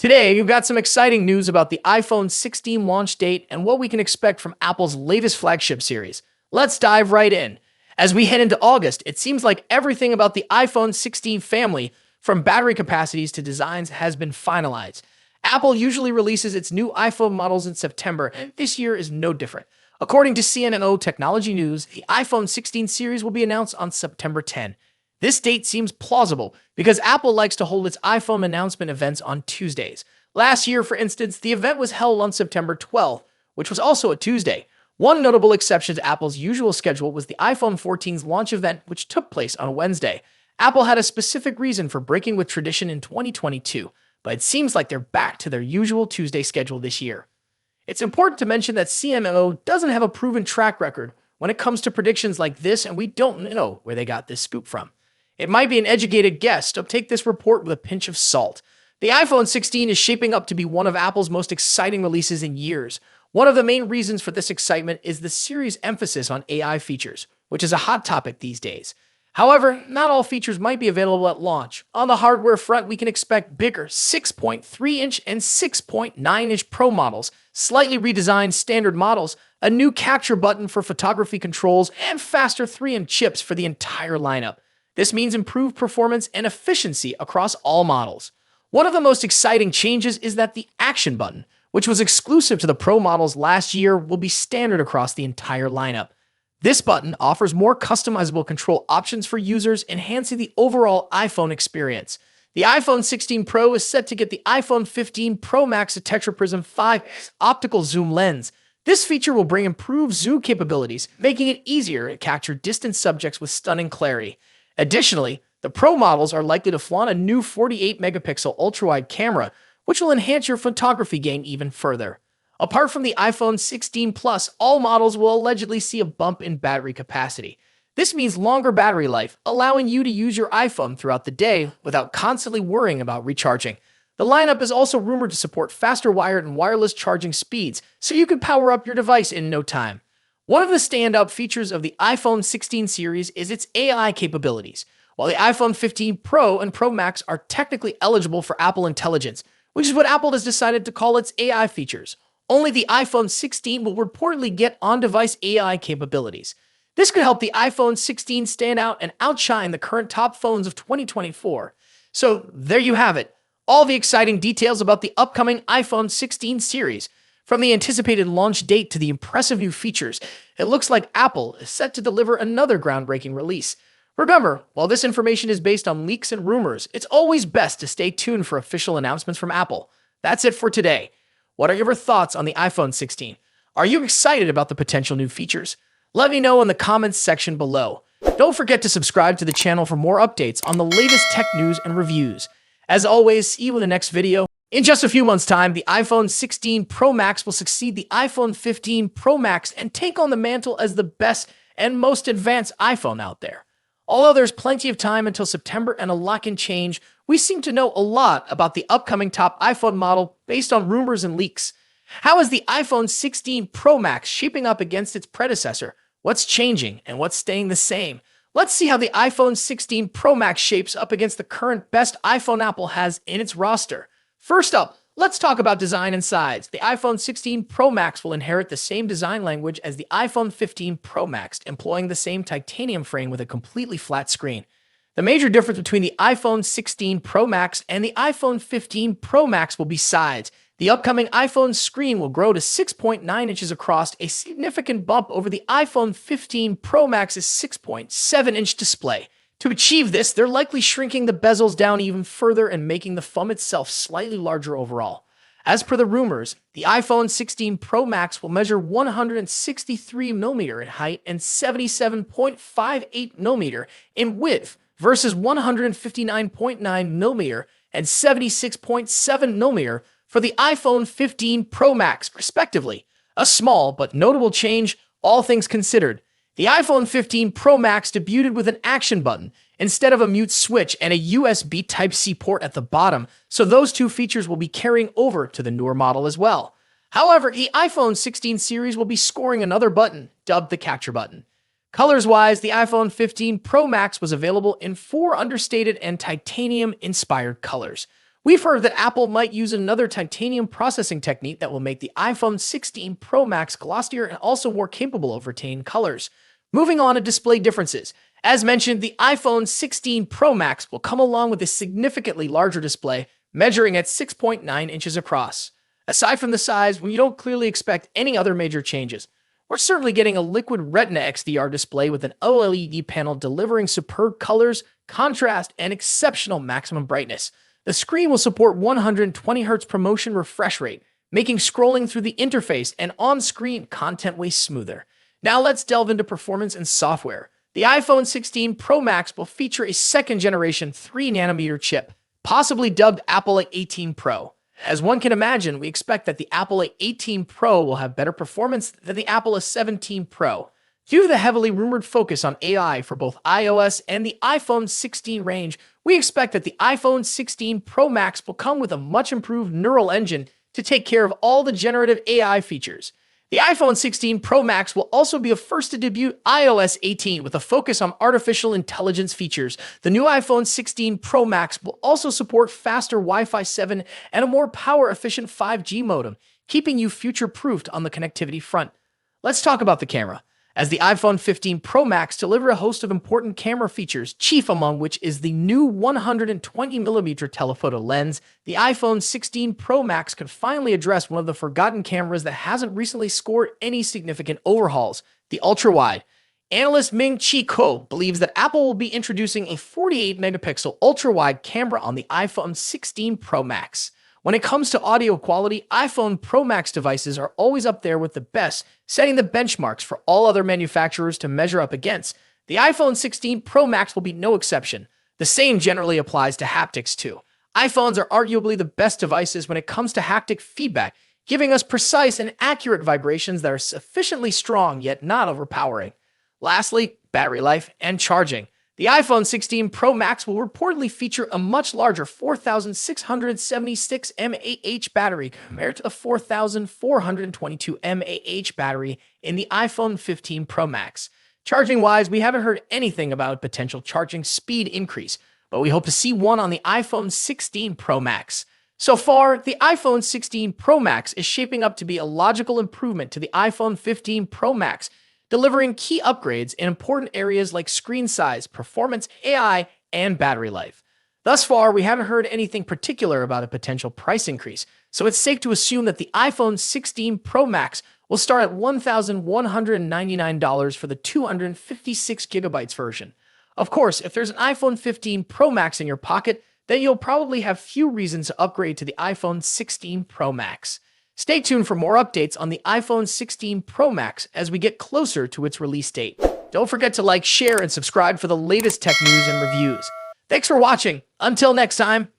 Today, you've got some exciting news about the iPhone 16 launch date and what we can expect from Apple's latest flagship series. Let's dive right in. As we head into August, it seems like everything about the iPhone 16 family, from battery capacities to designs, has been finalized. Apple usually releases its new iPhone models in September, and this year is no different. According to CNN Technology News, the iPhone 16 series will be announced on September 10. This date seems plausible because Apple likes to hold its iPhone announcement events on Tuesdays. Last year, for instance, the event was held on September 12th, which was also a Tuesday. One notable exception to Apple's usual schedule was the iPhone 14's launch event, which took place on a Wednesday. Apple had a specific reason for breaking with tradition in 2022, but it seems like they're back to their usual Tuesday schedule this year. It's important to mention that CMO doesn't have a proven track record when it comes to predictions like this, and we don't know where they got this scoop from. It might be an educated guess, so take this report with a pinch of salt. The iPhone 16 is shaping up to be one of Apple's most exciting releases in years. One of the main reasons for this excitement is the series' emphasis on AI features, which is a hot topic these days. However, not all features might be available at launch. On the hardware front, we can expect bigger 6.3-inch and 6.9-inch Pro models, slightly redesigned standard models, a new capture button for photography controls, and faster 3M chips for the entire lineup. This means improved performance and efficiency across all models. One of the most exciting changes is that the Action button, which was exclusive to the Pro models last year, will be standard across the entire lineup. This button offers more customizable control options for users, enhancing the overall iPhone experience. The iPhone 16 Pro is set to get the iPhone 15 Pro Max Tetraprism 5 optical zoom lens. This feature will bring improved zoom capabilities, making it easier to capture distant subjects with stunning clarity. Additionally, the Pro models are likely to flaunt a new 48-megapixel ultra-wide camera, which will enhance your photography game even further. Apart from the iPhone 16 Plus, all models will allegedly see a bump in battery capacity. This means longer battery life, allowing you to use your iPhone throughout the day without constantly worrying about recharging. The lineup is also rumored to support faster wired and wireless charging speeds, so you can power up your device in no time. One of the standout features of the iPhone 16 series is its AI capabilities. While the iPhone 15 Pro and Pro Max are technically eligible for Apple Intelligence, which is what Apple has decided to call its AI features, only the iPhone 16 will reportedly get on-device AI capabilities. This could help the iPhone 16 stand out and outshine the current top phones of 2024. So there you have it, all the exciting details about the upcoming iPhone 16 series. From the anticipated launch date to the impressive new features, it looks like Apple is set to deliver another groundbreaking release. Remember, while this information is based on leaks and rumors, it's always best to stay tuned for official announcements from Apple. That's it for today. What are your thoughts on the iPhone 16? Are you excited about the potential new features? Let me know in the comments section below. Don't forget to subscribe to the channel for more updates on the latest tech news and reviews. As always, see you in the next video. In just a few months' time, the iPhone 16 Pro Max will succeed the iPhone 15 Pro Max and take on the mantle as the best and most advanced iPhone out there. Although there's plenty of time until September and a lot can change, we seem to know a lot about the upcoming top iPhone model based on rumors and leaks. How is the iPhone 16 Pro Max shaping up against its predecessor? What's changing and what's staying the same? Let's see how the iPhone 16 Pro Max shapes up against the current best iPhone Apple has in its roster. First up, let's talk about design and size. The iPhone 16 Pro Max will inherit the same design language as the iPhone 15 Pro Max, employing the same titanium frame with a completely flat screen. The major difference between the iPhone 16 Pro Max and the iPhone 15 Pro Max will be size. The upcoming iPhone screen will grow to 6.9 inches across, a significant bump over the iPhone 15 Pro Max's 6.7-inch display. To achieve this, they're likely shrinking the bezels down even further and making the phone itself slightly larger overall. As per the rumors, the iPhone 16 Pro Max will measure 163mm in height and 77.58mm in width versus 159.9mm and 76.7mm for the iPhone 15 Pro Max, respectively. A small but notable change, all things considered. The iPhone 15 Pro Max debuted with an Action button instead of a mute switch and a USB Type-C port at the bottom, so those two features will be carrying over to the newer model as well. However, the iPhone 16 series will be scoring another button, dubbed the Capture button. Colors-wise, the iPhone 15 Pro Max was available in 4 understated and titanium-inspired colors. We've heard that Apple might use another titanium processing technique that will make the iPhone 16 Pro Max glossier and also more capable of retaining colors. Moving on to display differences. As mentioned, the iPhone 16 Pro Max will come along with a significantly larger display, measuring at 6.9 inches across. Aside from the size, we don't clearly expect any other major changes. We're certainly getting a liquid Retina XDR display with an OLED panel delivering superb colors, contrast, and exceptional maximum brightness. The screen will support 120Hz ProMotion refresh rate, making scrolling through the interface and on-screen content way smoother. Now let's delve into performance and software. The iPhone 16 Pro Max will feature a second-generation 3nm chip, possibly dubbed Apple A18 Pro. As one can imagine, we expect that the Apple A18 Pro will have better performance than the Apple A17 Pro. Due to the heavily rumored focus on AI for both iOS and the iPhone 16 range, we expect that the iPhone 16 Pro Max will come with a much improved neural engine to take care of all the generative AI features. The iPhone 16 Pro Max will also be a first to debut iOS 18 with a focus on artificial intelligence features. The new iPhone 16 Pro Max will also support faster Wi-Fi 7 and a more power-efficient 5G modem, keeping you future-proofed on the connectivity front. Let's talk about the camera. As the iPhone 15 Pro Max delivers a host of important camera features, chief among which is the new 120mm telephoto lens, the iPhone 16 Pro Max could finally address one of the forgotten cameras that hasn't recently scored any significant overhauls, the ultra-wide. Analyst Ming-Chi Kuo believes that Apple will be introducing a 48-megapixel ultra-wide camera on the iPhone 16 Pro Max. When it comes to audio quality, iPhone Pro Max devices are always up there with the best, setting the benchmarks for all other manufacturers to measure up against. The iPhone 16 Pro Max will be no exception. The same generally applies to haptics too. iPhones are arguably the best devices when it comes to haptic feedback, giving us precise and accurate vibrations that are sufficiently strong yet not overpowering. Lastly, battery life and charging. The iPhone 16 Pro Max will reportedly feature a much larger 4,676 mAh battery compared to the 4,422 mAh battery in the iPhone 15 Pro Max. Charging-wise, we haven't heard anything about a potential charging speed increase, but we hope to see one on the iPhone 16 Pro Max. So far, the iPhone 16 Pro Max is shaping up to be a logical improvement to the iPhone 15 Pro Max, delivering key upgrades in important areas like screen size, performance, AI, and battery life. Thus far, we haven't heard anything particular about a potential price increase, so it's safe to assume that the iPhone 16 Pro Max will start at $1,199 for the 256GB version. Of course, if there's an iPhone 15 Pro Max in your pocket, then you'll probably have few reasons to upgrade to the iPhone 16 Pro Max. Stay tuned for more updates on the iPhone 16 Pro Max as we get closer to its release date. Don't forget to like, share, and subscribe for the latest tech news and reviews. Thanks for watching. Until next time.